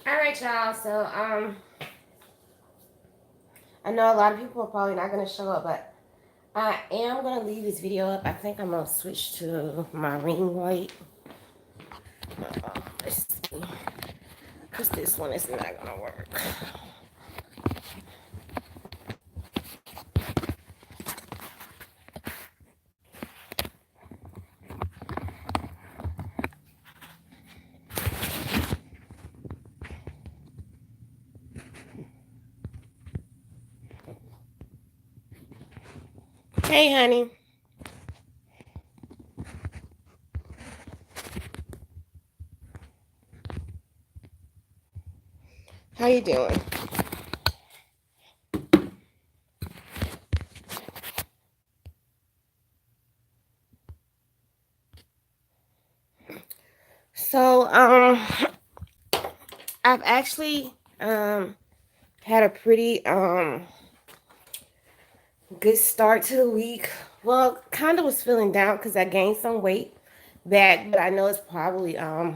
All right, y'all. So, I know a lot of people are probably not gonna show up, but I am gonna leave this video up. I think I'm gonna switch to my ring light. Let's see, cause this one is not gonna work. Hey, honey. How you doing? So, I've actually had a pretty good start to the week. Well, kind of was feeling down because I gained some weight back, but I know it's probably a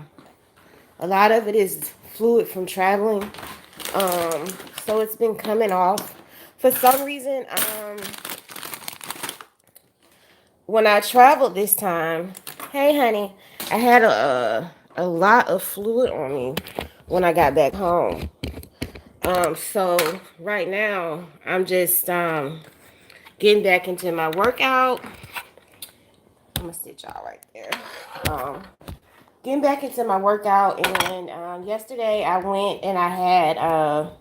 lot of it is fluid from traveling. Um, so it's been coming off. For some reason, when I traveled this time, hey honey, I had a lot of fluid on me when I got back home. So right now I'm just getting back into my workout. I'm gonna sit y'all right there. Um, Getting back into my workout, and yesterday I went and I had a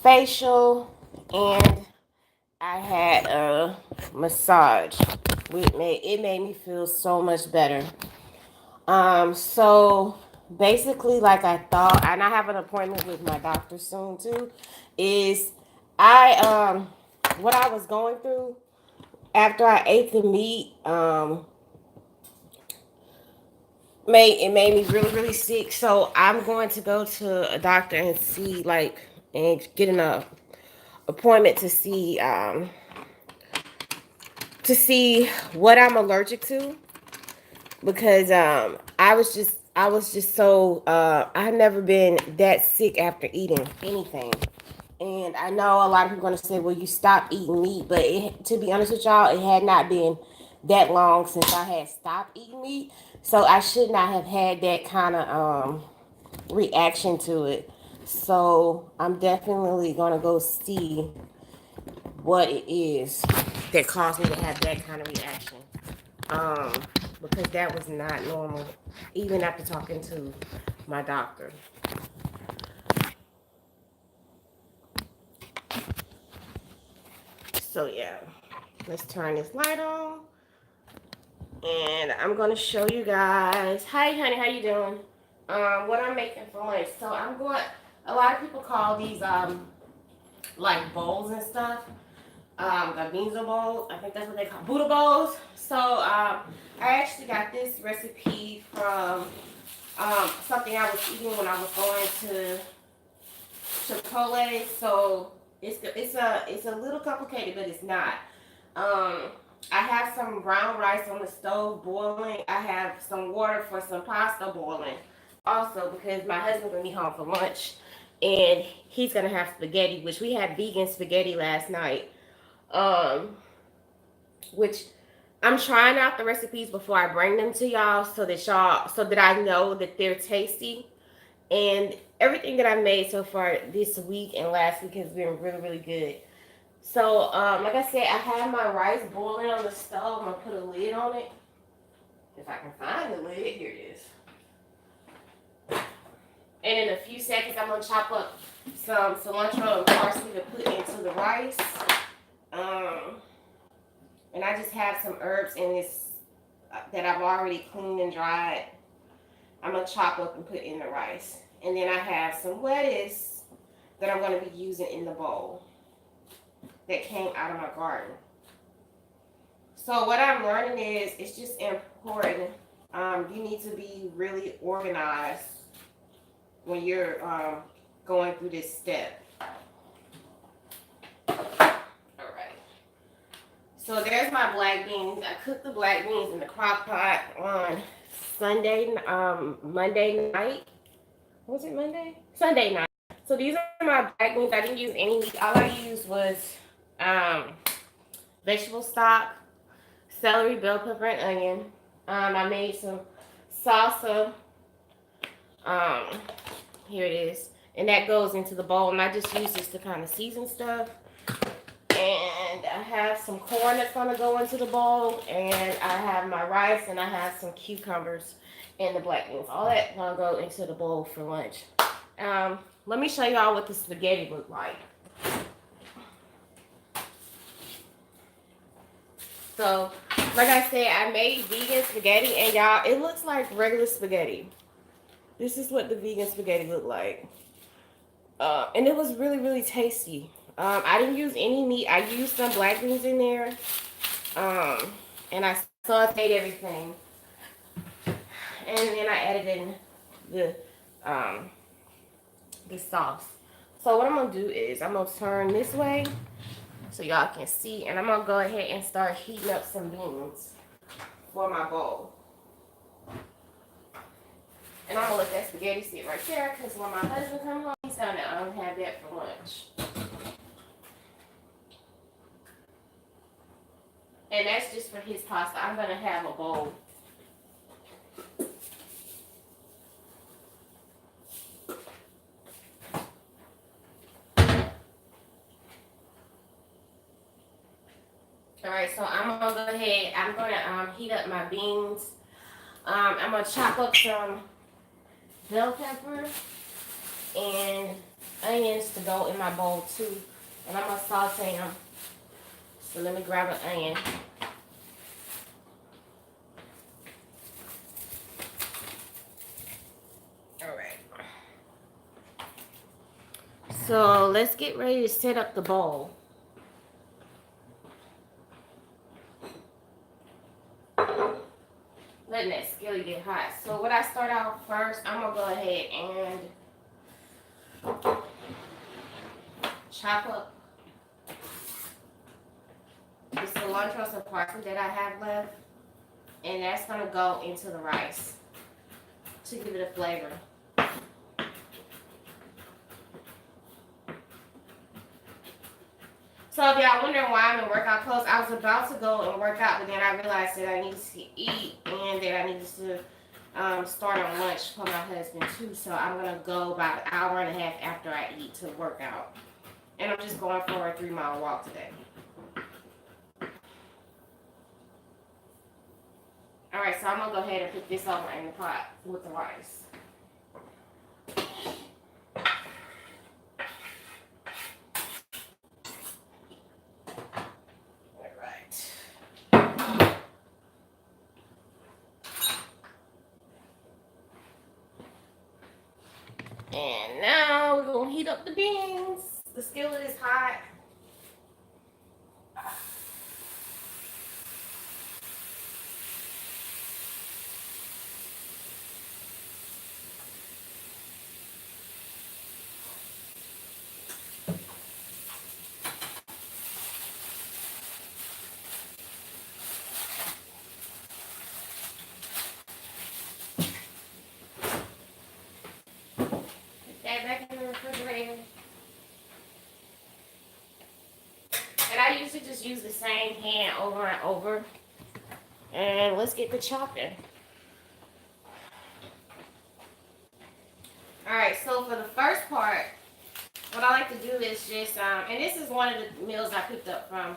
facial and I had a massage. It made me feel so much better. So basically, like I thought, and I have an appointment with my doctor soon too. Is I what I was going through after I ate the meat made me really sick. So I'm going to go to a doctor and see and get an appointment to see what I'm allergic to because I was just so I have never been that sick after eating anything. And I know a lot of people are gonna say, "Well, you stopped eating meat," but to be honest with y'all, it had not been that long since I had stopped eating meat, so I should not have had that kind of reaction to it. So I'm definitely gonna go see what it is that caused me to have that kind of reaction. Um, because that was not normal, even after talking to my doctor. So yeah, let's turn this light on, and I'm gonna show you guys. Hi, honey, how you doing? What I'm making for lunch. So I'm going. A lot of people call these like bowls and stuff. The beans bowls. I think that's what they call Buddha bowls. So I actually got this recipe from something I was eating when I was going to Chipotle. So it's a little complicated, but it's not. Um, I have some brown rice on the stove boiling. I have some water for some pasta boiling. Also, because my husband's gonna be home for lunch, and he's gonna have spaghetti, which we had vegan spaghetti last night. Um, which I'm trying out the recipes before I bring them to y'all, so that I know that they're tasty. And everything that I've made so far this week and last week has been really good. So, like I said, I have my rice boiling on the stove. I'm gonna put a lid on it. If I can find the lid, here it is. And in a few seconds, I'm gonna chop up some cilantro and parsley to put into the rice. Um, and I just have some herbs in this that I've already cleaned and dried. I'm gonna chop up and put in the rice. And then I have some lettuce that I'm gonna be using in the bowl that came out of my garden. So what I'm learning is it's just important. You need to be really organized when you're going through this step. All right. So there's my black beans. I cooked the black beans in the crock pot on Monday night. Was it Monday? Sunday night. So these are my black beans. I didn't use any meat. All I used was vegetable stock, celery, bell pepper, and onion. I made some salsa. Um, Here it is. And that goes into the bowl. And I just use this to kind of season stuff. And I have some corn that's going to go into the bowl. And I have my rice and I have some cucumbers and the black beans. All that going to go into the bowl for lunch. Let me show y'all what the spaghetti look like. So, like I said, I made vegan spaghetti, and y'all, it looks like regular spaghetti. This is what the vegan spaghetti looked like. And it was really, really tasty. I didn't use any meat. I used some black beans in there. And I sauteed everything. And then I added in the sauce. So what I'm going to do is I'm going to turn this way so y'all can see. And I'm going to go ahead and start heating up some beans for my bowl. And I'm going to let that spaghetti sit right there because when my husband comes home, he's going to have that for lunch. And that's just for his pasta. I'm going to have a bowl. Alright, so I'm going to go ahead. I'm going to heat up my beans. I'm going to chop up some bell pepper and onions to go in my bowl too. And I'm going to saute them. So let me grab an onion. Alright. So let's get ready to set up the bowl. Letting that skillet get hot. So what I start out first, I'm going to go ahead and chop up the cilantro and parsley that I have left. And that's going to go into the rice to give it a flavor. So if y'all wondering why I'm in workout clothes, I was about to go and work out, but then I realized that I needed to eat and that I needed to start on lunch for my husband too. So I'm going to go about an hour and a half after I eat to work out. And I'm just going for a 3-mile walk today. Alright, so I'm going to go ahead and put this over in the pot with the rice. And now we're going to heat up the beans. The skillet is hot. Back in the refrigerator. And I usually just use the same hand over and over. And let's get the chopping. Alright, so for the first part, what I like to do is just, and this is one of the meals I picked up from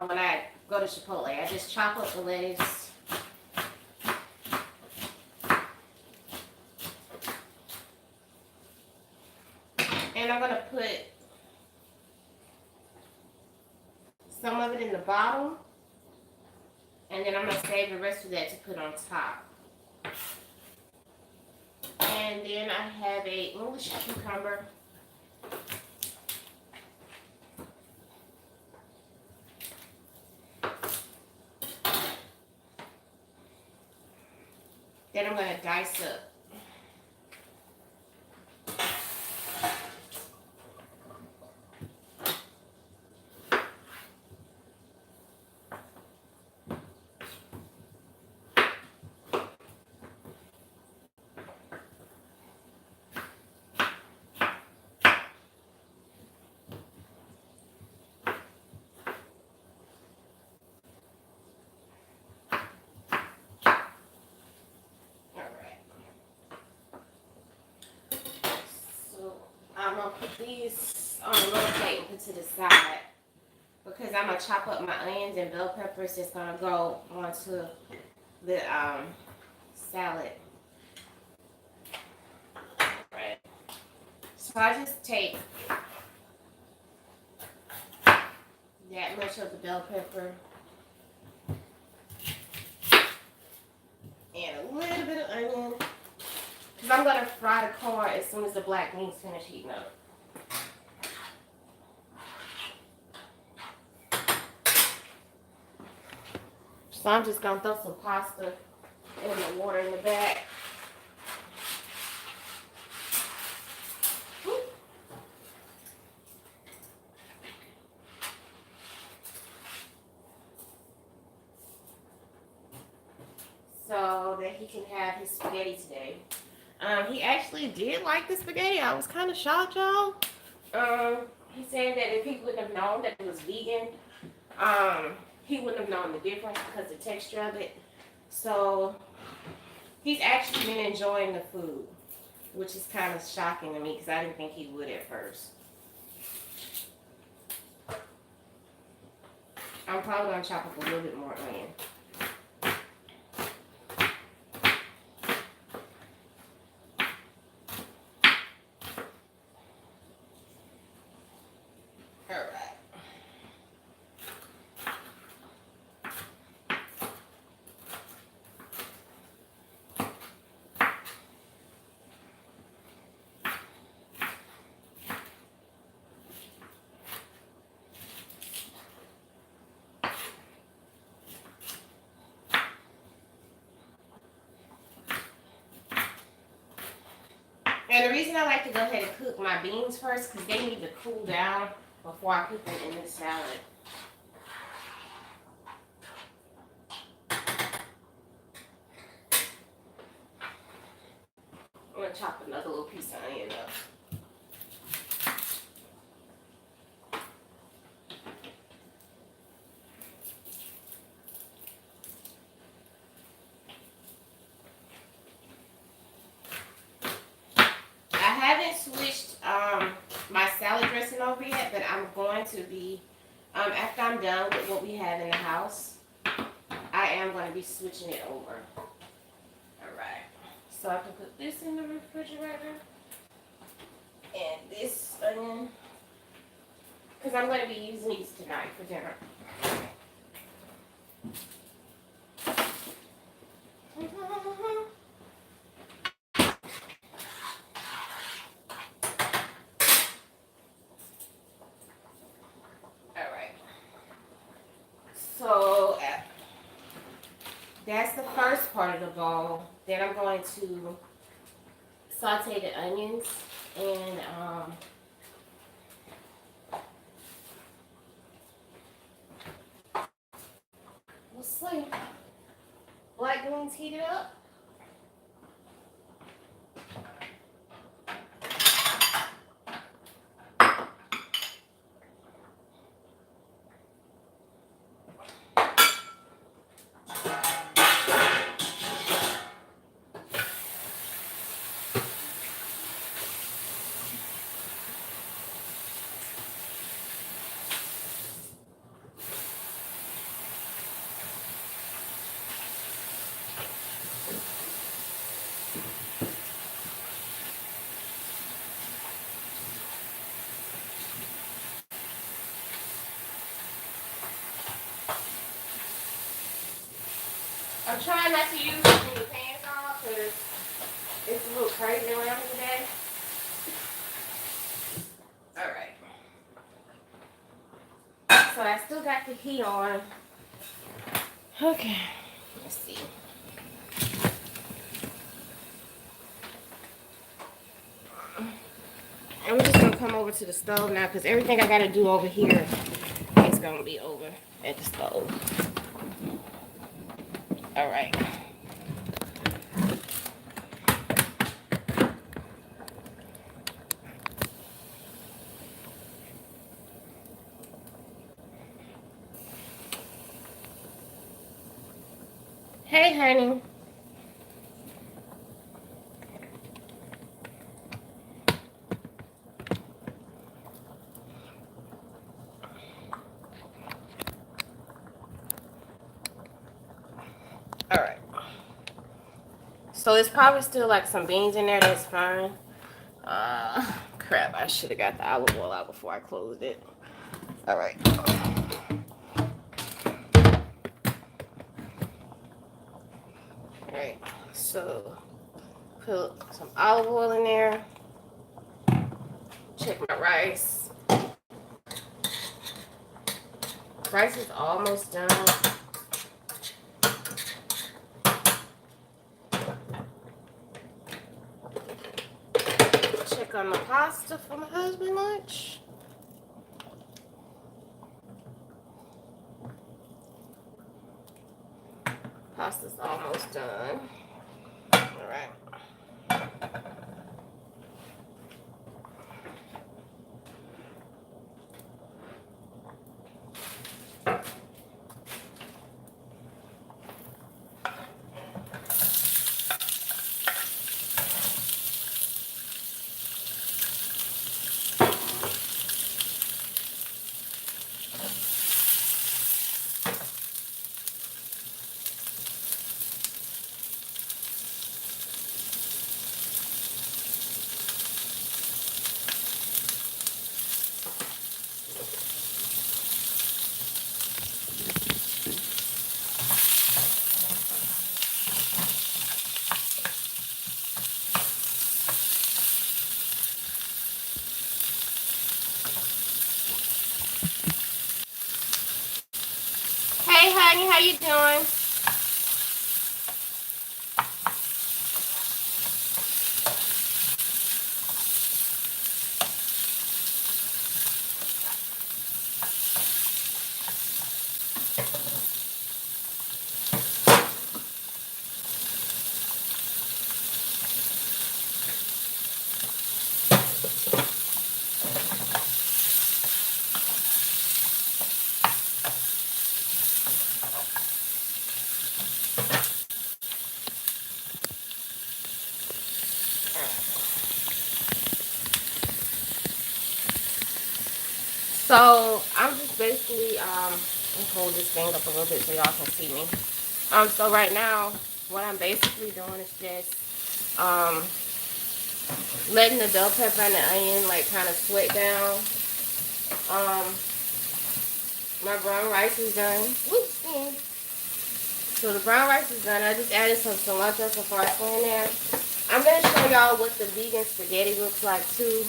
when I go to Chipotle. I just chop up the lettuce. And I'm going to put some of it in the bottom. And then I'm going to save the rest of that to put on top. And then I have a English cucumber. Then I'm going to dice up. I'm gonna put these on a little plate and put to the side because I'm gonna chop up my onions and bell peppers. That's gonna go onto the salad. Right. So I just take that much of the bell pepper and a little bit of onion because I'm gonna fry the corn as soon as the black beans finish heating up. So I'm just gonna throw some pasta in the water in the back. So that he can have his spaghetti today. He actually did like the spaghetti. I was kind of shocked, y'all. He said that if he wouldn't have known that it was vegan, he wouldn't have known the difference because of the texture of it. So he's actually been enjoying the food, which is kind of shocking to me because I didn't think he would at first. I'm probably going to chop up a little bit more onion. And the reason I like to go ahead and cook my beans first because they need to cool down before I put them in the salad. I'm going to chop another little piece of onion up. Switched my salad dressing over yet, but I'm going to be after I'm done with what we have in the house, I am going to be switching it over. Alright, so I can put this in the refrigerator and this onion because I'm going to be using these tonight for dinner. So that's the first part of the bowl. Then I'm going to saute the onions and we'll see. Black beans heated up. I'm trying not to use too many pans off because it's a little crazy around here today. Alright. So I still got the heat on. Okay. Let's see. I'm just going to come over to the stove now because everything I got to do over here is going to be over at the stove. Alright. Hey, honey. So it's probably still like some beans in there. That's fine. Crap, I should have got the olive oil out before I closed it. All right. All right, so put some olive oil in there. Check my rice. Rice is almost done. Check on the pasta for my husband lunch. Pasta's almost done. All right. Hey, honey, how you doing? So I'm just basically let me hold this thing up a little bit so y'all can see me. So right now what I'm basically doing is just letting the bell pepper and the onion like kind of sweat down. My brown rice is done. Whoops. So the brown rice is done. I just added some cilantro, some parsley in there. I'm gonna show y'all what the vegan spaghetti looks like too.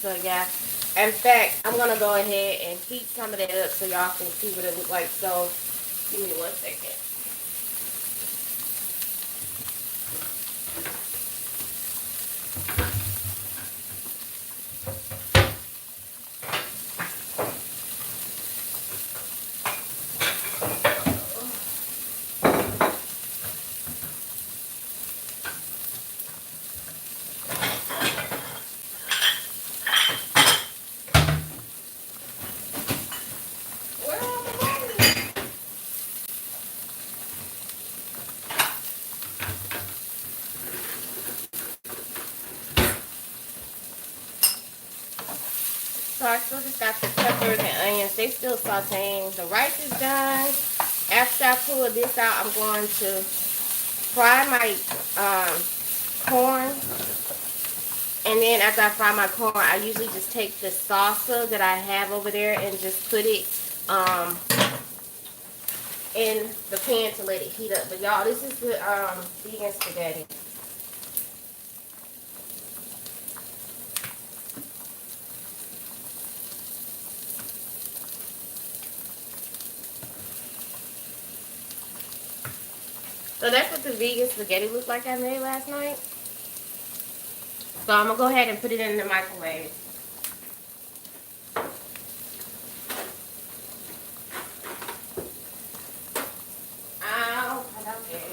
So yeah. In fact, I'm gonna go ahead and heat some of that up so y'all can see what it looks like. So give me 1 second. So I still just got the peppers and onions. They still sauteing. The rice is done. After I pull this out, I'm going to fry my corn. And then after I fry my corn, I usually just take the salsa that I have over there and just put it in the pan to let it heat up. But y'all, this is the vegan spaghetti. So that's what the vegan spaghetti looked like I made last night. So I'm going to go ahead and put it in the microwave. Ow, I don't get it.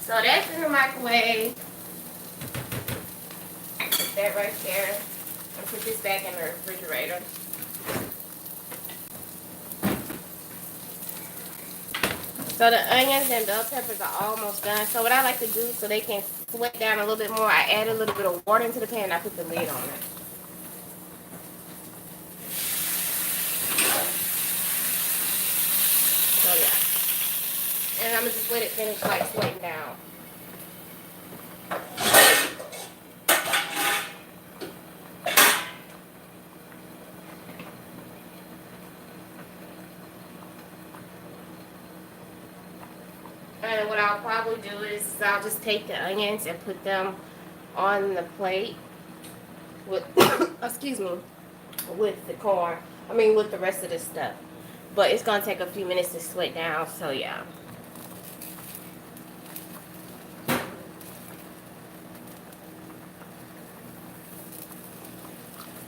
So that's in the microwave. Put that right there. And put this back in the refrigerator. So the onions and bell peppers are almost done. So what I like to do so they can sweat down a little bit more, I add a little bit of water into the pan and I put the lid on it. So yeah. And I'm gonna just let it finish like sweating down. And what I'll probably do is I'll just take the onions and put them on the plate with, excuse me, with the corn. I mean, with the rest of the stuff. But it's gonna take a few minutes to sweat down, so yeah.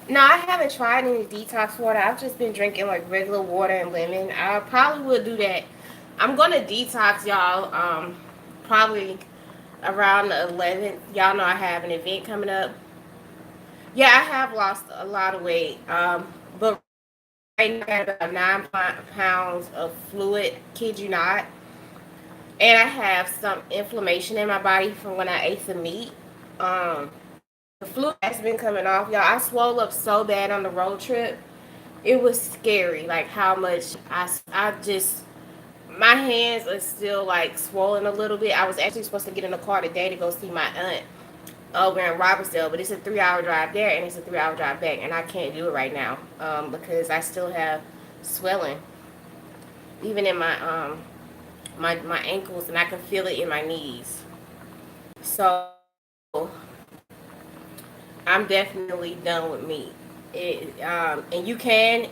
No, I haven't tried any detox water. I've just been drinking like regular water and lemon. I probably will do that. I'm gonna detox, y'all. Probably around the 11th. Y'all know I have an event coming up. Yeah, I have lost a lot of weight. But right now I have about 9 pounds of fluid. Kid you not. And I have some inflammation in my body from when I ate the meat. The fluid has been coming off, y'all. I swole up so bad on the road trip. It was scary, like how much I just, my hands are still like swollen a little bit. I was actually supposed to get in the car today to go see my aunt over in Robertsdale, but it's a 3-hour drive there and it's a 3-hour drive back, and I can't do it right now because I still have swelling, even in my ankles, and I can feel it in my knees. So I'm definitely done with meat. And you can,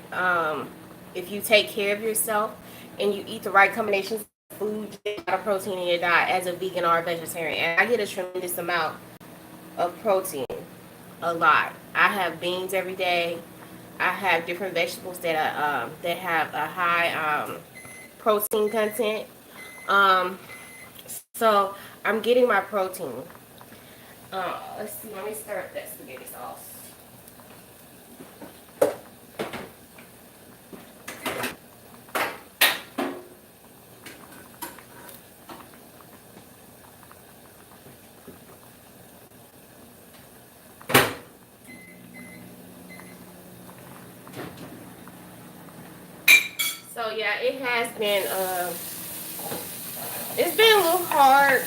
if you take care of yourself and you eat the right combinations of food, you get a lot of protein in your diet as a vegan or a vegetarian. And I get a tremendous amount of protein, a lot. I have beans every day. I have different vegetables that have a high protein content. So I'm getting my protein. Let's see. Let me start that spaghetti sauce. So yeah, it has been it's been a little hard.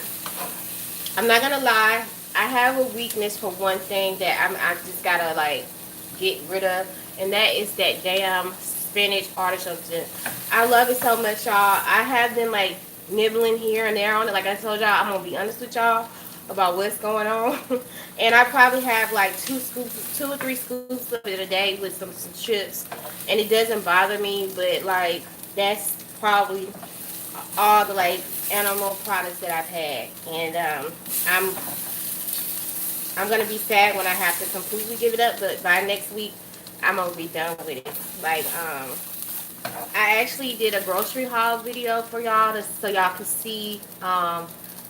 I'm not gonna lie. I have a weakness for one thing that I just gotta like get rid of, and that is that damn spinach artichoke dip. I love it so much, y'all. I have been like nibbling here and there on it. Like I told y'all, I'm gonna be honest with y'all about what's going on. And I probably have like 2 or 3 scoops of it a day with some chips, and it doesn't bother me. But like that's probably all the like animal products that I've had, and I'm gonna be sad when I have to completely give it up. But by next week, I'm gonna be done with it. Like I actually did a grocery haul video for y'all so y'all can see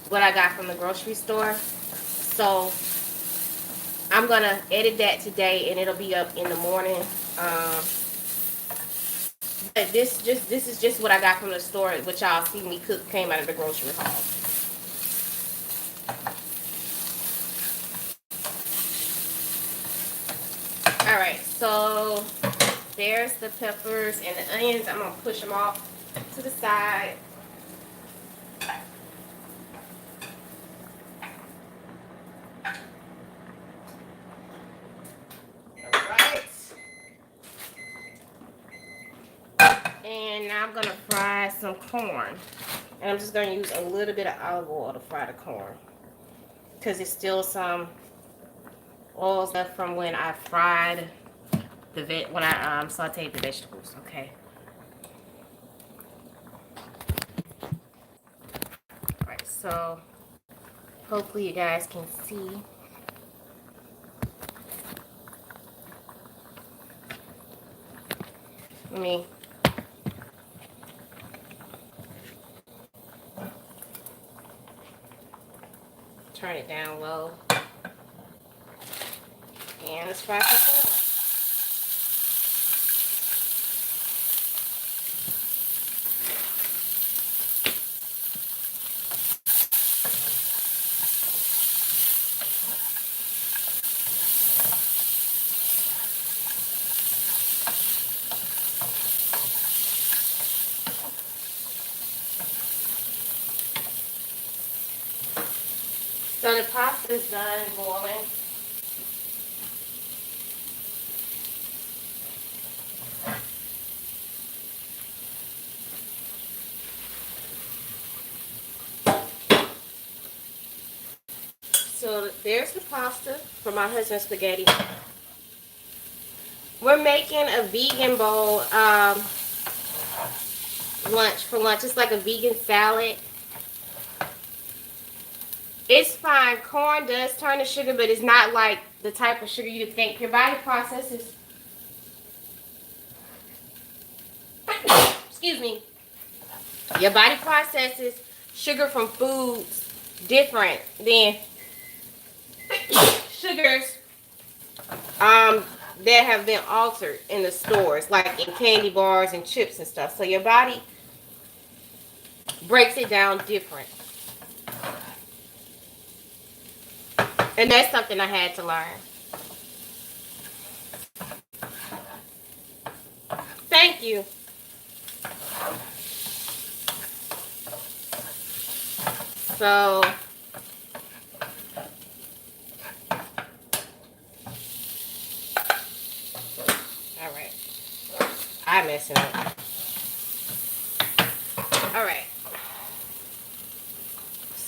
what I got from the grocery store. So I'm gonna edit that today, and it'll be up in the morning. But this is just what I got from the store, which y'all see me cook, came out of the grocery haul. All right, so there's the peppers and the onions. I'm gonna push them off to the side. And now I'm gonna fry some corn, and I'm just gonna use a little bit of olive oil to fry the corn because it's still some oils left from when I fried when I sauteed the vegetables. Okay. All right. So hopefully you guys can see. Let me turn it down low. And let's fry some corn. So the pasta is done boiling. So there's the pasta for my husband's spaghetti. We're making a vegan bowl lunch for lunch. It's like a vegan salad. It's fine. Corn does turn to sugar, but it's not like the type of sugar you think. Your body processes. Excuse me. Your body processes sugar from foods different than sugars that have been altered in the stores, like in candy bars and chips and stuff. So your body breaks it down different. And that's something I had to learn. Thank you. So, all right. I'm messing up. All right.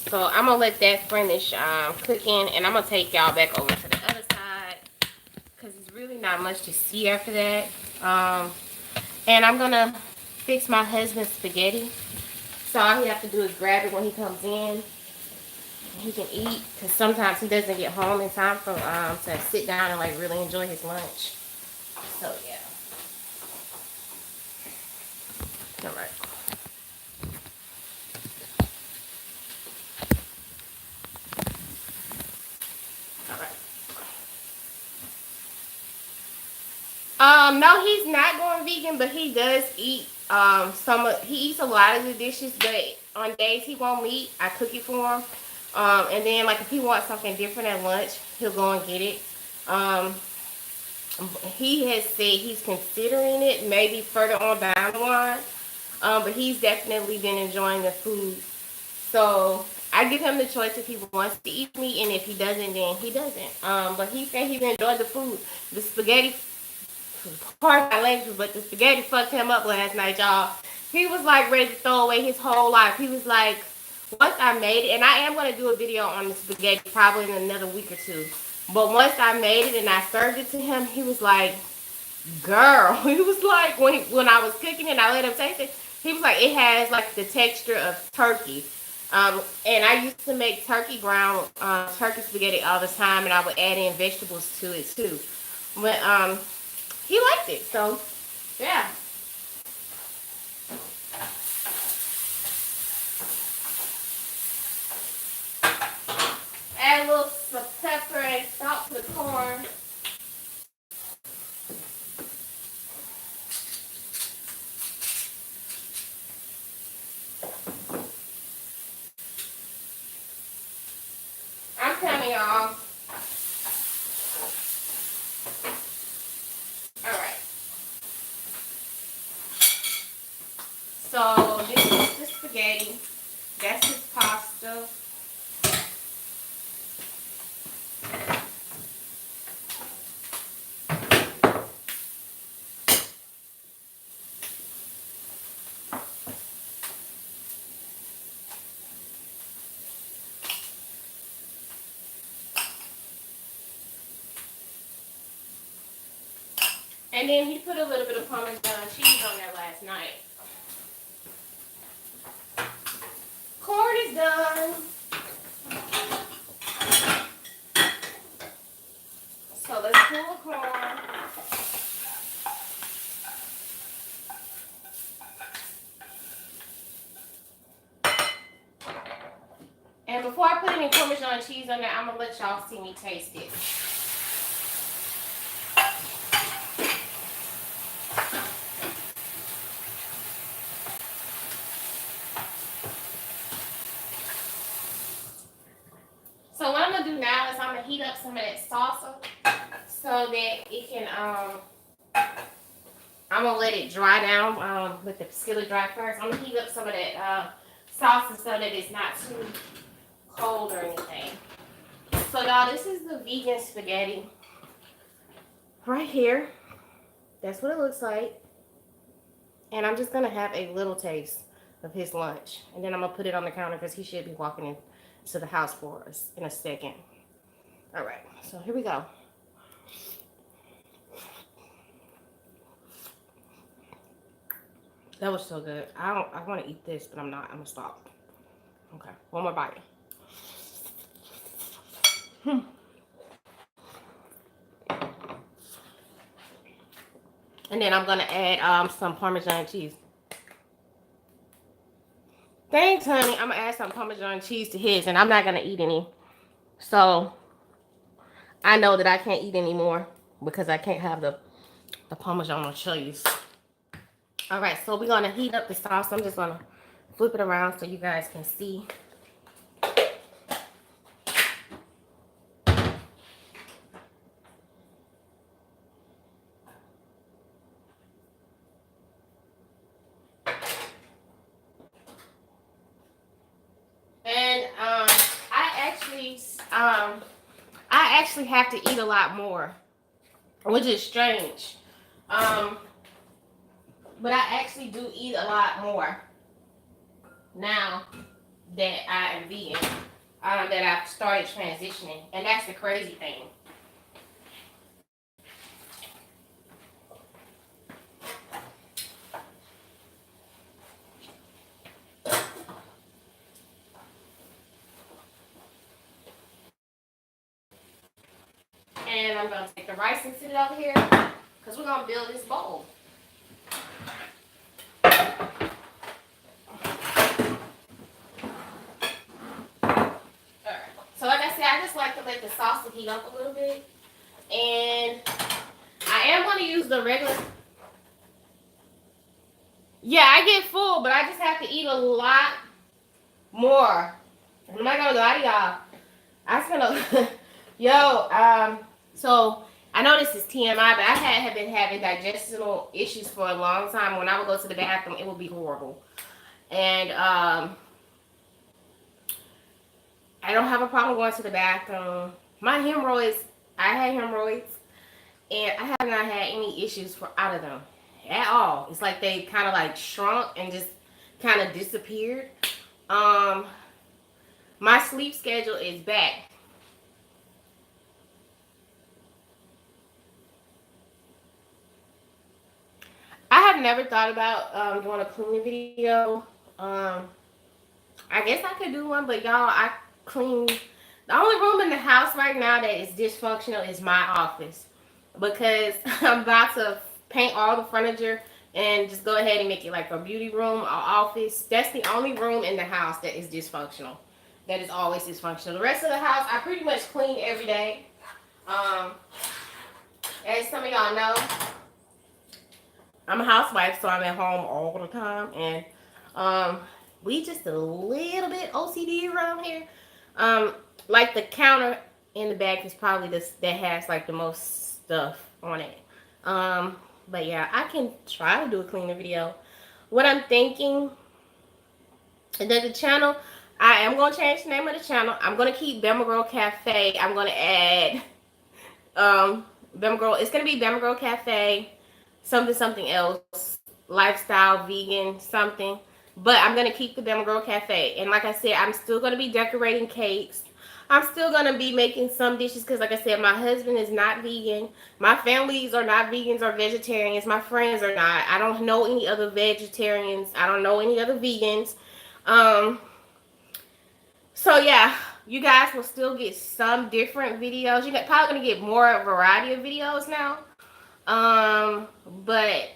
So I'm gonna let that finish cooking, and I'm gonna take y'all back over to the other side because there's really not much to see after that. And I'm gonna fix my husband's spaghetti. So all he have to do is grab it when he comes in. He can eat because sometimes he doesn't get home in time for to sit down and like really enjoy his lunch. So yeah. All right. No, he's not going vegan, but he does eat he eats a lot of the dishes, but on days he won't meat, I cook it for him. And then like if he wants something different at lunch, he'll go and get it. He has said he's considering it maybe further on down the line. But he's definitely been enjoying the food. So I give him the choice if he wants to eat meat, and if he doesn't, then he doesn't. But he said he's enjoyed the food. The spaghetti, pardon my language, but the spaghetti fucked him up last night, y'all. He was like ready to throw away his whole life. He was like, once I made it, and I am going to do a video on the spaghetti probably in another week or two. But once I made it and I served it to him, he was like, girl, he was like, when I was cooking it and I let him taste it, he was like, it has like the texture of turkey. And I used to make turkey ground, turkey spaghetti all the time, and I would add in vegetables to it too. But he liked it, so yeah. Add a little pepper and salt to the corn. I'm coming, y'all. Alright. So this is the spaghetti. That's his pasta. And then he put a little bit of Parmesan cheese on there last night. Corn is done. So let's pull the corn. And before I put any Parmesan cheese on there, I'm going to let y'all see me taste it. So what I'm going to do now is I'm going to heat up some of that salsa so that it can, I'm going to let it dry down, let the skillet dry first. I'm going to heat up some of that salsa so that it's not too cold or anything. So y'all, this is the vegan spaghetti right here. That's what it looks like. And I'm just gonna have a little taste of his lunch, and then I'm gonna put it on the counter because he should be walking into the house for us in a second. All right, so here we go. That was so good. I want to eat this, but I'm not. I'm gonna stop. Okay, one more bite. And then I'm gonna add some Parmesan cheese. Thanks, honey. I'm gonna add some Parmesan cheese to his, and I'm not gonna eat any. So I know that I can't eat anymore because I can't have the Parmesan cheese. All right, so we're gonna heat up the sauce. I'm just gonna flip it around so you guys can see. And I actually have to eat a lot more, which is strange. But I actually do eat a lot more now that I am vegan. That I've started transitioning, and that's the crazy thing. And I'm gonna take the rice and sit it over here because we're gonna build this bowl. So like I said, I just like to let the sauce heat up a little bit. And I am going to use the regular. Yeah, I get full, but I just have to eat a lot more. I'm not going to lie to y'all. I spent a... so I know this is TMI, but I have been having digestional issues for a long time. When I would go to the bathroom, it would be horrible. And I don't have a problem going to the bathroom. My hemorrhoids, I had hemorrhoids, and I have not had any issues out of them at all. It's like they kind of like shrunk and just kind of disappeared. My sleep schedule is back. I have never thought about doing a cleaning video. I guess I could do one, but y'all, I clean. The only room in the house right now that is dysfunctional is my office because I'm about to paint all the furniture and just go ahead and make it like a beauty room or office. That's the only room in the house that is dysfunctional. That is always dysfunctional. The rest of the house, I pretty much clean every day. As some of y'all know, I'm a housewife, so I'm at home all the time, and we just a little bit OCD around here. Like the counter in the back is probably this that has like the most stuff on it. But yeah, I can try to do a cleaner video. What I'm thinking is that the channel, I am going to change the name of the channel. I'm going to keep Bama Girl Cafe. I'm going to add Bama Girl. It's going to be Bama Girl Cafe, something else, lifestyle, vegan, something. But I'm going to keep the Bama Girl Cafe. And like I said, I'm still going to be decorating cakes. I'm still going to be making some dishes because, like I said, my husband is not vegan. My families are not vegans or vegetarians. My friends are not. I don't know any other vegetarians. I don't know any other vegans. So, yeah, you guys will still get some different videos. You're probably going to get more variety of videos now. But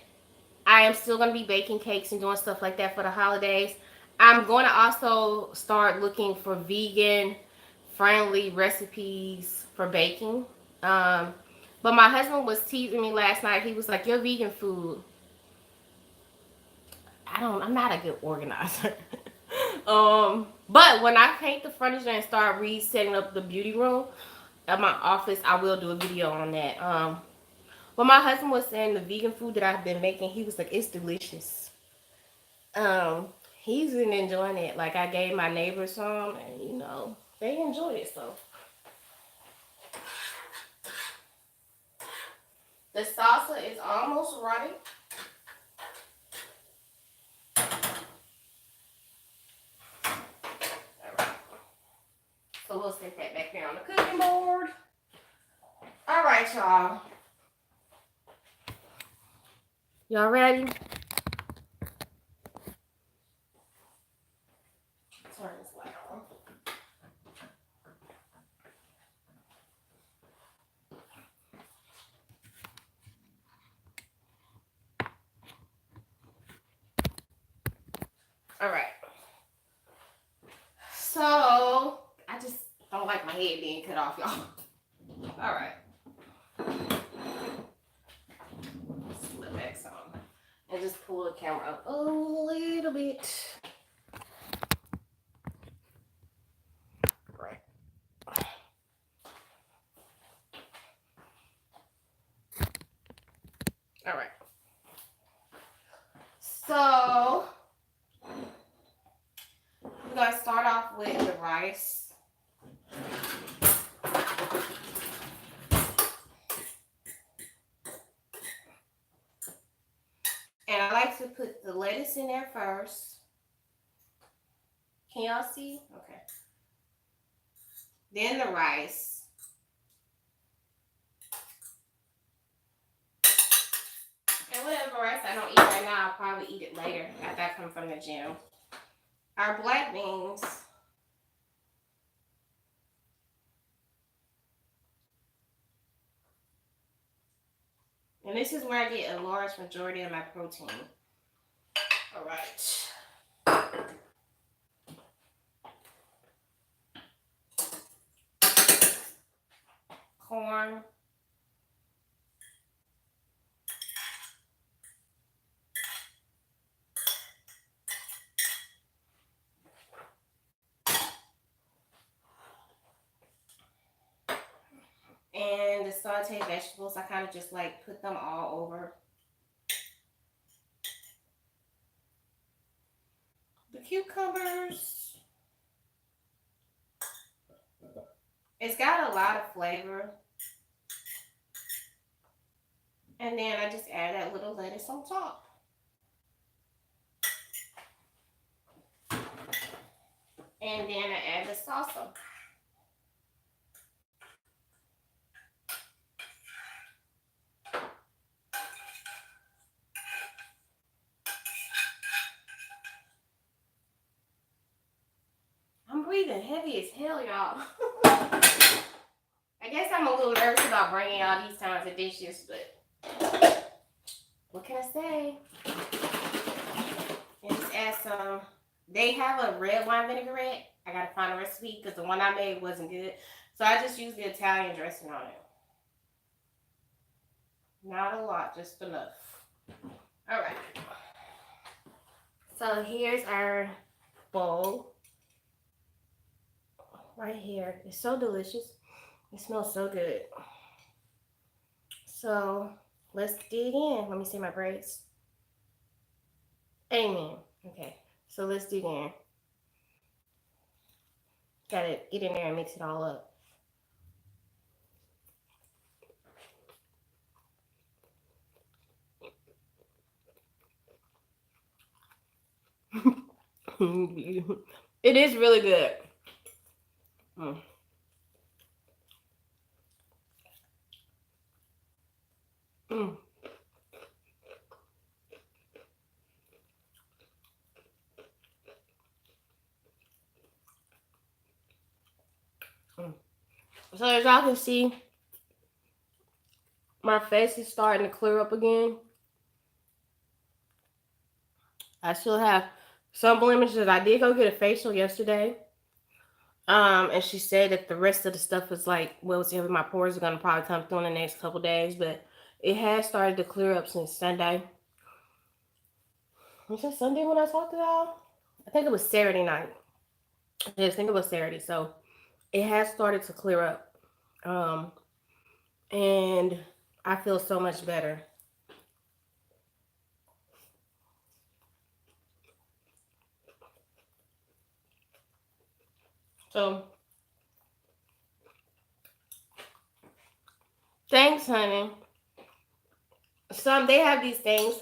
I am still going to be baking cakes and doing stuff like that for the holidays. I'm going to also start looking for vegan friendly recipes for baking. But my husband was teasing me last night. He was like, your vegan food, I'm not a good organizer. But when I paint the furniture and start resetting up the beauty room at my office, I will do a video on that. But my husband was saying the vegan food that I've been making, he was like, it's delicious. He's been enjoying it. Like I gave my neighbors some, and they enjoyed it. So The salsa is almost ready. All right. So we'll set that back there on the cooking board. All right, y'all. Y'all ready? Turn this light on. All right. So I just don't like my head being cut off, y'all. All right. Slip back some and just pull the camera up a little bit. Right. All right. So we're gonna start off with the rice. And I like to put the lettuce in there first. Can y'all see? Okay. Then the rice. And whatever rice I don't eat right now, I'll probably eat it later after I come from the gym. Our black beans. And this is where I get a large majority of my protein. All right. Corn. And the sauteed vegetables, I kind of just like put them all over. The cucumbers. It's got a lot of flavor. And then I just add that little lettuce on top. And then I add the salsa. I'm breathing heavy as hell, y'all. I guess I'm a little nervous about bringing y'all these kinds of dishes, but what can I say? And just add some. They have a red wine vinaigrette. I gotta find a recipe because the one I made wasn't good. So I just used the Italian dressing on it. Not a lot, just enough. All right. So here's our bowl. Right here. It's so delicious. It smells so good. So let's dig in. Let me see my braids. Amen. Okay. So let's dig in. Gotta get in there and mix it all up. It is really good. Mm. Mm. Mm. So as y'all can see, my face is starting to clear up again. I still have some blemishes. I did go get a facial yesterday. And she said that the rest of the stuff was like, well, see, my pores are gonna probably come through in the next couple days, but it has started to clear up since Sunday. Was it Sunday when I talked to y'all? I think it was Saturday night. Yes, I think it was Saturday. So it has started to clear up. And I feel so much better. So thanks, honey. some they have these things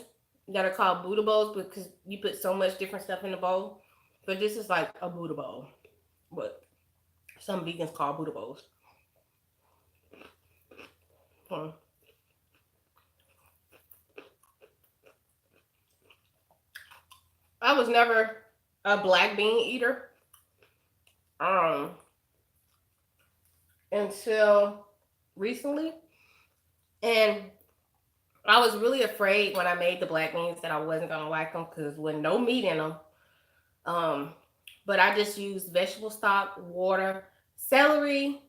that are called Buddha bowls because you put so much different stuff in the bowl. But this is like a Buddha bowl, what some vegans call Buddha bowls. Hmm. I was never a black bean eater um until recently, and I was really afraid when I made the black beans that I wasn't gonna like them because with no meat in them. Um, but I just used vegetable stock, water, celery,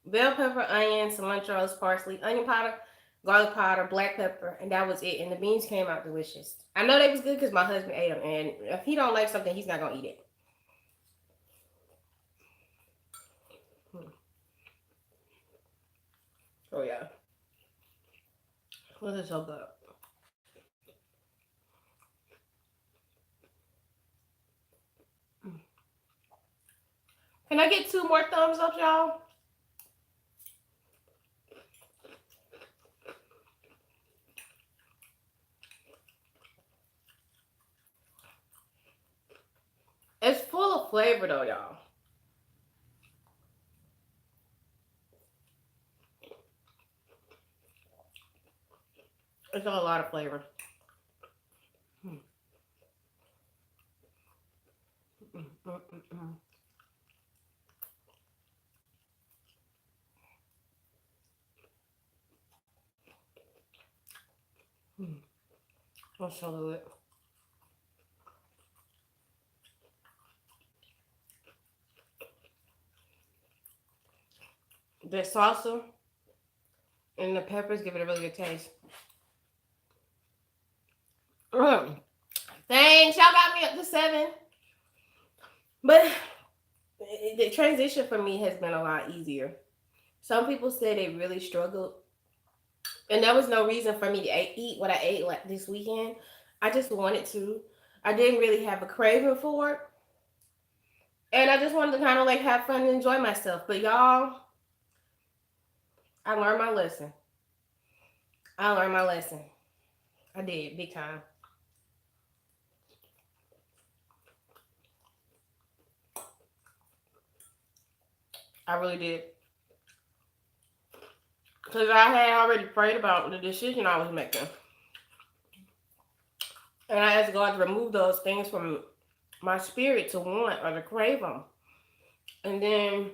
bell pepper, onion, cilantro, parsley, onion powder, garlic powder, black pepper, and that was it. And the beans came out delicious. I know they was good because my husband ate them, and if he don't like something, he's not gonna eat it. Oh yeah, this is so good. Can I get two more thumbs up, y'all? It's full of flavor though, y'all. It's got a lot of flavor. Mm, mm, mm, mm, mm. Mm. That's so good. The salsa and the peppers give it a really good taste. Mm. Thanks, y'all got me up to 7. But the transition for me has been a lot easier. Some people say they really struggled, and there was no reason for me to eat what I ate like this weekend. I just wanted to. I didn't really have a craving for it, and I just wanted to kind of like have fun and enjoy myself. But y'all, I learned my lesson. I learned my lesson. I did big time. I really did. Because I had already prayed about the decision I was making. And I asked God to remove those things from my spirit to want or to crave them. And then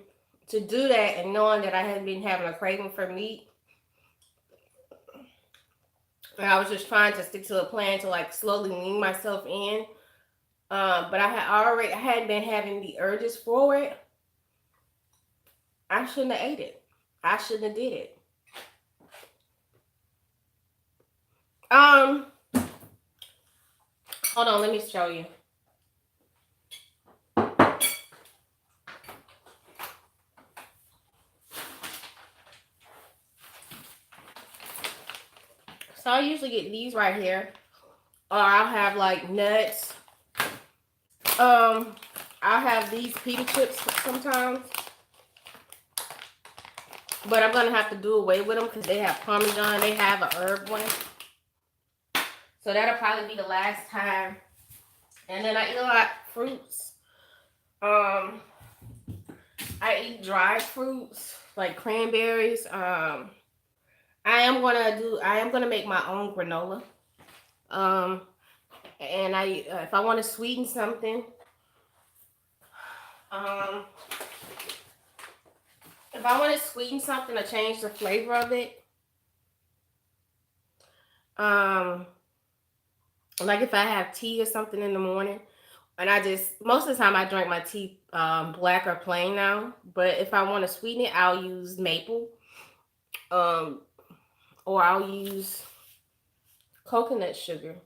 to do that and knowing that I hadn't been having a craving for meat, and I was just trying to stick to a plan to like slowly wean myself in. But I hadn't been having the urges for it. I shouldn't have ate it. I shouldn't have did it. Um, Hold on, let me show you. So I usually get these right here, or I'll have like nuts. I'll have these pita chips sometimes, but I'm gonna have to do away with them because they have Parmesan. They have a herb one, so that'll probably be the last time. And then I eat a lot of fruits. Um, I eat dried fruits like cranberries. I am gonna make my own granola. Um, and if I want to sweeten something, um, if I want to sweeten something or change the flavor of it, um, like if I have tea or something in the morning, and I just most of the time I drink my tea black or plain now. But if I want to sweeten it, I'll use maple, um, or I'll use coconut sugar,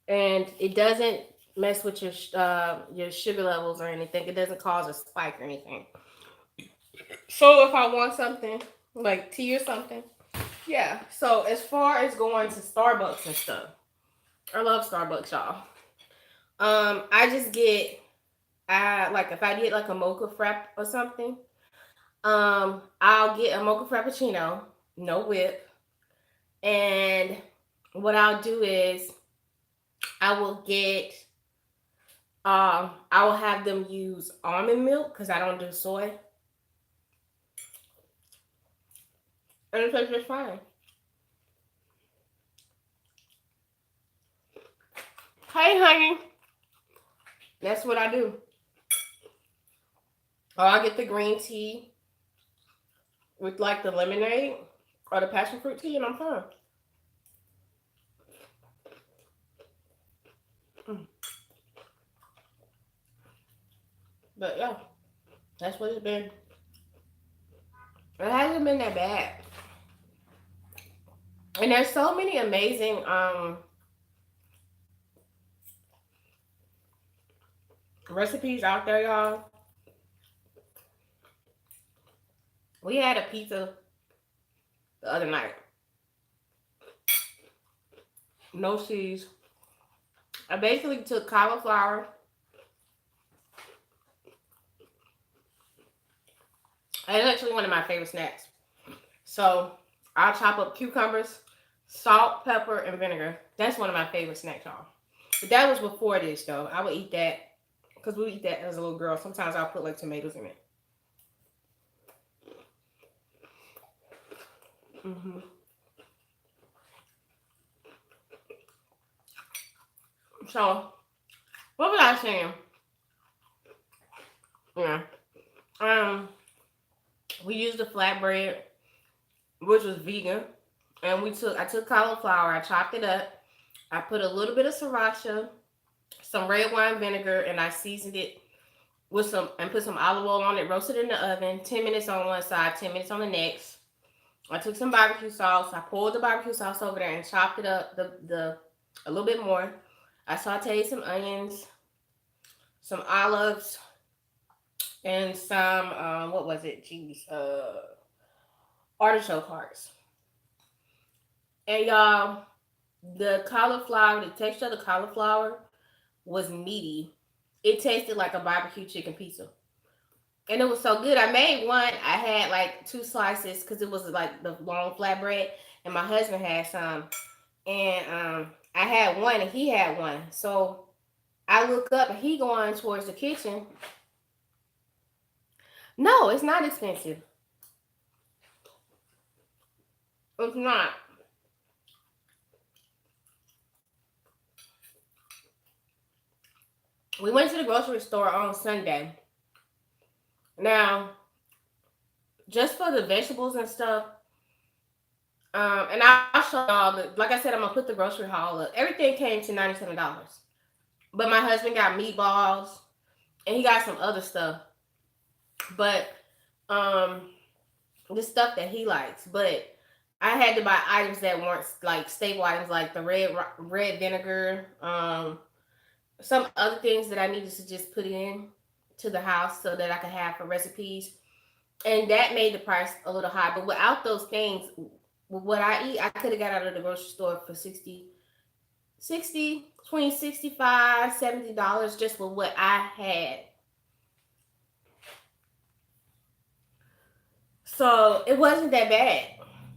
and it doesn't mess with your sugar levels or anything. It doesn't cause a spike or anything. So if I want something like tea or something, yeah. So as far as going to Starbucks and stuff, I love Starbucks, y'all. I just get I like if I get like a mocha frap or something, I'll get a mocha frappuccino, no whip, and what I'll do is I will get I will have them use almond milk because I don't do soy. And it tastes just fine. Hey honey. That's what I do. Or I'll get the green tea with like the lemonade or the passion fruit tea and I'm fine. Mm. But yeah, that's what it's been. It hasn't been that bad. And there's so many amazing recipes out there, y'all. We had a pizza the other night. No cheese. I basically took cauliflower. And it's actually one of my favorite snacks. So I'll chop up cucumbers, salt, pepper, and vinegar. That's one of my favorite snacks, y'all. But that was before this, though. I would eat that because we would eat that as a little girl. Sometimes I'll put like tomatoes in it. Mm-hmm. So, what was I saying? Yeah. We used the flatbread, which was vegan, and I took cauliflower, I chopped it up, I put a little bit of sriracha, some red wine vinegar, and I seasoned it with some and put some olive oil on it, roasted it in the oven, 10 minutes on one side, 10 minutes on the next. I took some barbecue sauce, I poured the barbecue sauce over there and chopped it up the a little bit more. I sauteed some onions, some olives, and some what was it? Jeez, artichoke hearts. And y'all, the cauliflower, the texture of the cauliflower was meaty. It tasted like a barbecue chicken pizza. And it was so good. I made one. I had like two slices because it was like the long flatbread, and my husband had some. And I had one, and he had one. So I look up, and he going towards the kitchen. No, it's not expensive. It's not. We went to the grocery store on Sunday. Now, just for the vegetables and stuff, and I'll show y'all. Like I said, I'm gonna put the grocery haul up. Everything came to $97, but my husband got meatballs and he got some other stuff. But the stuff that he likes. But I had to buy items that weren't like staple items, like the red vinegar, some other things that I needed to just put in to the house so that I could have for recipes. And that made the price a little high. But without those things, what I eat, I could have got out of the grocery store for 60, between 65, $70 just for what I had. So it wasn't that bad.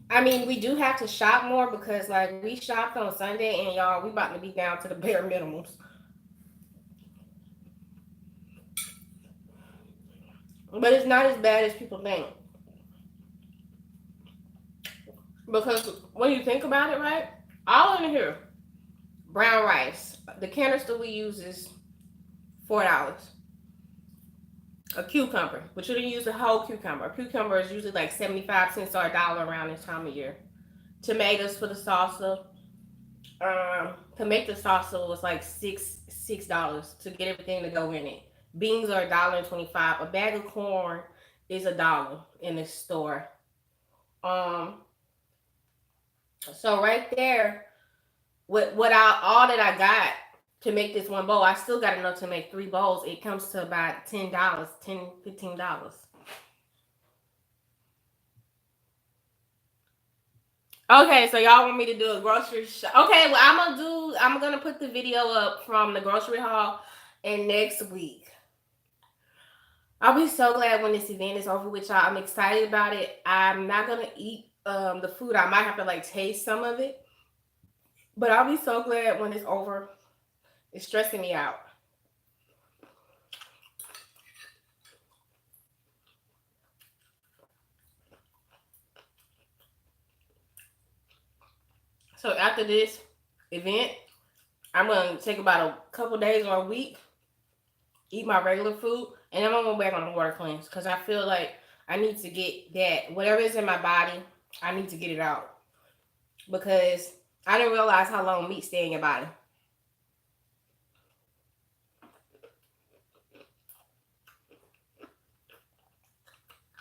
I mean, we do have to shop more because like we shopped on Sunday and y'all, we about to be down to the bare minimums. But it's not as bad as people think. Because when you think about it, right? All in here, brown rice. The canister we use is $4. A cucumber, but you didn't use a whole cucumber. A cucumber is usually like 75 cents or $1 around this time of year. Tomatoes for the salsa. To make the salsa was like $6 to get everything to go in it. Beans are $1.25. A bag of corn is $1 in the store. Um, so right there, with what I all that I got to make this one bowl, I still got enough to make three bowls. It comes to about $10, $15. Okay, so y'all want me to do a grocery shop? Okay, well I'm gonna put the video up from the grocery haul and next week. I'll be so glad when this event is over with y'all. I'm excited about it. I'm not gonna eat the food. I might have to like taste some of it, But I'll be so glad when it's over. It's stressing me out. So after this event, I'm gonna take about a couple days or a week, eat my regular food, and then I'm gonna go back on the water cleanse because I feel like I need to get that whatever is in my body, I need to get it out because I didn't realize how long meat stay in your body.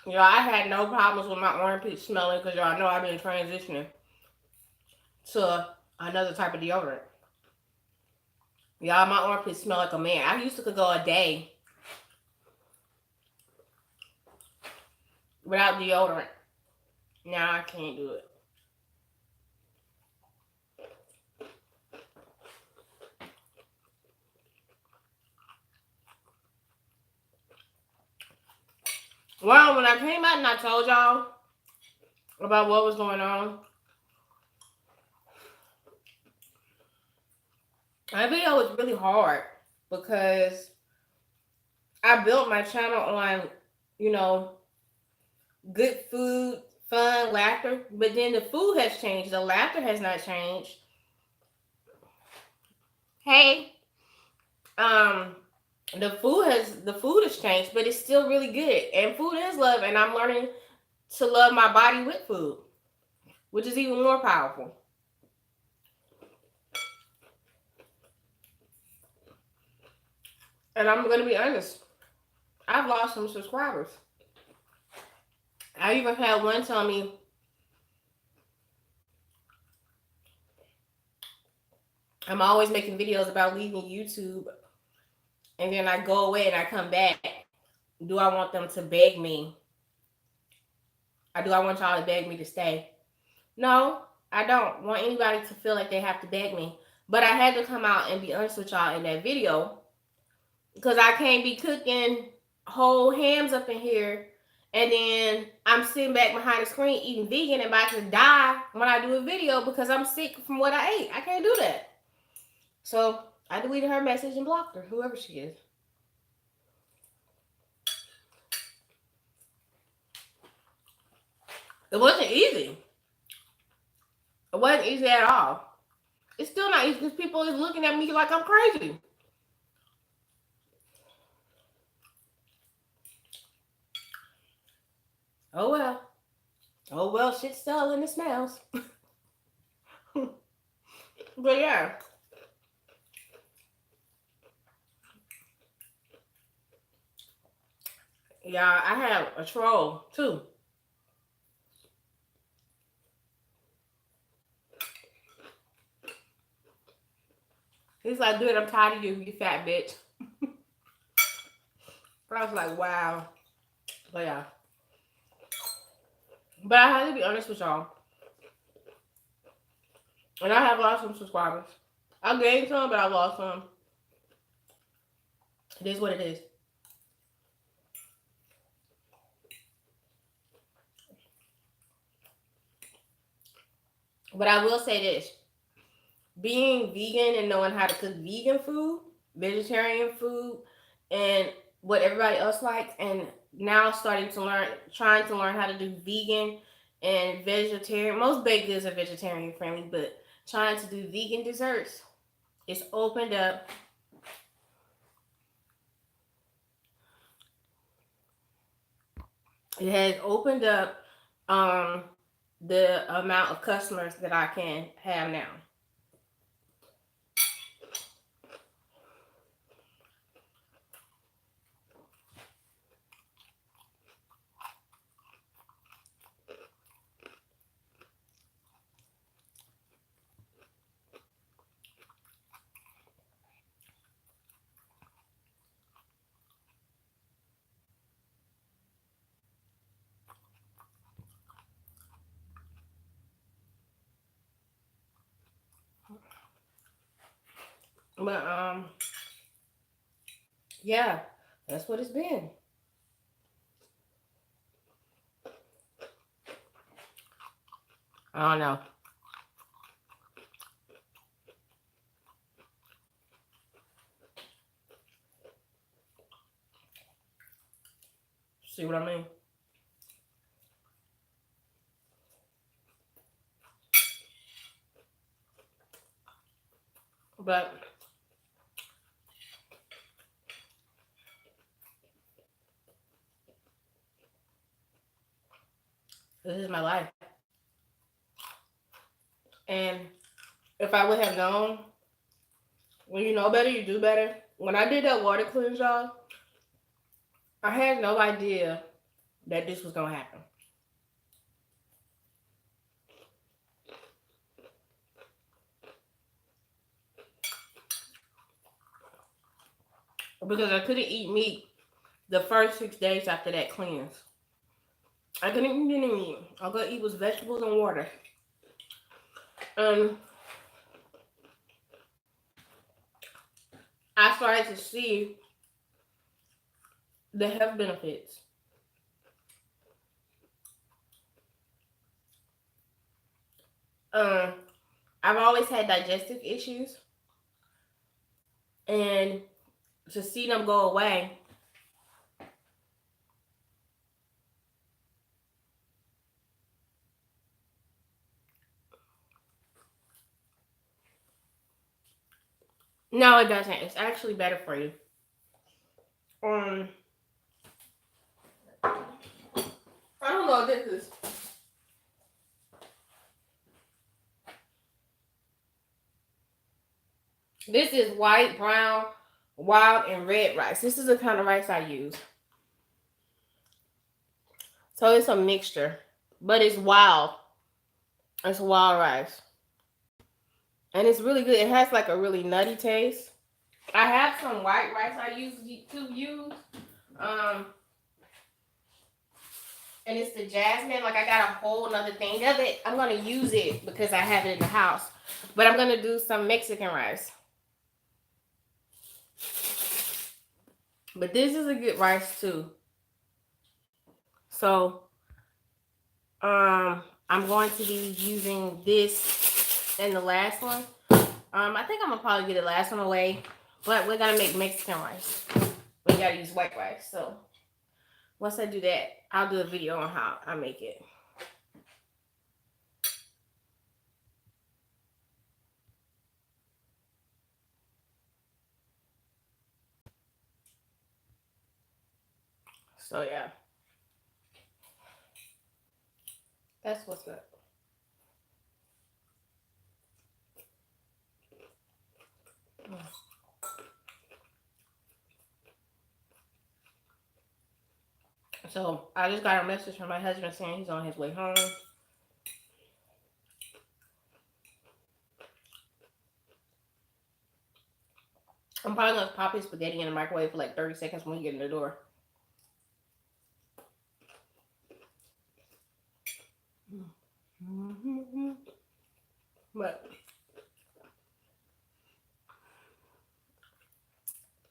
Y'all, I had no problems with my armpit smelling because y'all know I've been transitioning to another type of deodorant. Y'all, my armpits smell like a man. I used to could go a day without deodorant. Now I can't do it. Well, when I came out and I told y'all about what was going on, that video was really hard because I built my channel on, you know, good food, fun, laughter, but then the food has changed. The laughter has not changed. Hey, um, the food has changed, but it's still really good. And food is love, and I'm learning to love my body with food, which is even more powerful. And I'm gonna be honest, I've lost some subscribers. I even had one tell me, I'm always making videos about leaving YouTube, and then I go away and I come back. Do I want them to beg me? Or do I want y'all to beg me to stay? No, I don't want anybody to feel like they have to beg me. But I had to come out and be honest with y'all in that video because I can't be cooking whole hams up in here and then I'm sitting back behind the screen eating vegan and about to die when I do a video because I'm sick from what I ate. I can't do that. So I deleted her message and blocked her, whoever she is. It wasn't easy. It wasn't easy at all. It's still not easy because people is looking at me like I'm crazy. Oh well. Oh well, shit's still and it smells. But yeah. Yeah, I have a troll too. He's like, dude, I'm tired of you, you fat bitch. I was like, wow. But yeah. But I have to be honest with y'all. And I have lost some subscribers. I gained some, but I lost some. It is what it is. But I will say this. Being vegan and knowing how to cook vegan food, vegetarian food, and what everybody else likes, and now starting to learn, trying to learn how to do vegan and vegetarian. Most baked goods are vegetarian friendly, but trying to do vegan desserts, it's opened up. It has opened up um, the amount of customers that I can have now. But yeah, that's what it's been. I don't know. See what I mean? But this is my life. And if I would have known, when you know better, you do better. When I did that water cleanse, y'all, I had no idea that this was going to happen. Because I couldn't eat meat the first 6 days after that cleanse. I couldn't eat any meat. All I could eat was vegetables and water. I started to see the health benefits. I've always had digestive issues, and to see them go away, no, it doesn't. It's actually better for you. I don't know what this is. This is white, brown, wild, and red rice. This is the kind of rice I use. So it's a mixture, but it's wild. It's wild rice. And it's really good. It has like a really nutty taste. I have some white rice I used to use. And it's the jasmine. Like I got a whole nother thing of it. I'm gonna use it because I have it in the house. But I'm gonna do some Mexican rice. But this is a good rice too. So I'm going to be using this and the last one. I think I'm gonna probably get the last one away. But we're gonna make Mexican rice. We gotta use white rice. So once I do that, I'll do a video on how I make it. So yeah. That's what's up. So I just got a message from my husband saying he's on his way home. I'm probably gonna pop his spaghetti in the microwave for like 30 seconds when he get in the door. But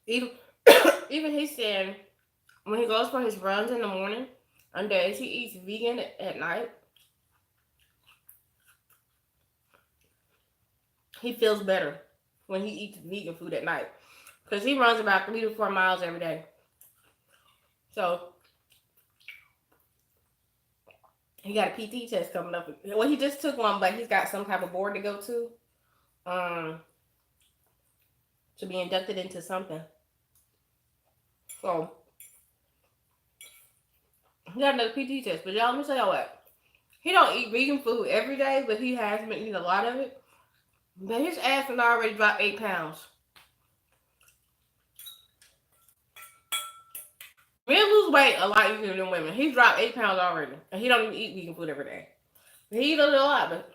even he said when he goes for his runs in the morning, on days he eats vegan at night, he feels better when he eats vegan food at night. Because he runs about 3 to 4 miles every day. So he got a PT test coming up. Well, he just took one, but he's got some type of board to go to be inducted into something. So he got another PT test. But y'all, let me tell y'all what. He don't eat vegan food every day, but he has been eating a lot of it. But his ass has already dropped 8 pounds. Men lose weight a lot easier than women. He's dropped 8 pounds already. And he don't even eat vegan food every day. He eats a lot, but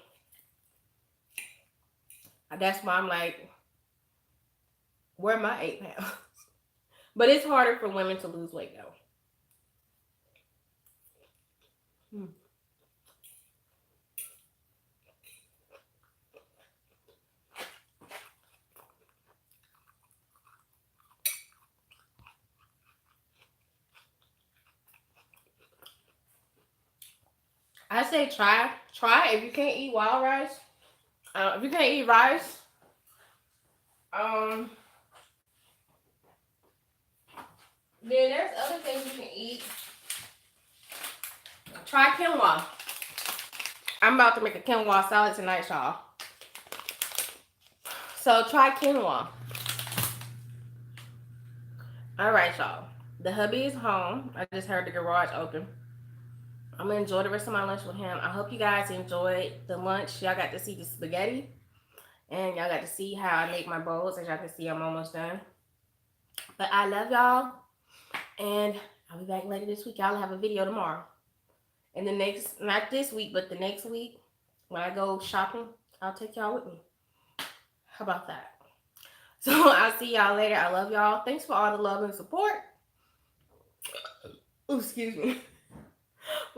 that's why I'm like, where are my 8 pounds? But it's harder for women to lose weight though. I say try if you can't eat wild rice. If you can't eat rice, then there's other things you can eat. Try quinoa. I'm about to make a quinoa salad tonight, y'all. So try quinoa. All right, y'all. The hubby is home. I just heard the garage open. I'm gonna enjoy the rest of my lunch with him. I hope you guys enjoyed the lunch. Y'all got to see the spaghetti, and y'all got to see how I make my bowls. As y'all can see, I'm almost done. But I love y'all, and I'll be back later this week. Y'all have a video tomorrow. And the next, not this week, but the next week, when I go shopping, I'll take y'all with me. How about that? So I'll see y'all later. I love y'all. Thanks for all the love and support. Ooh, excuse me.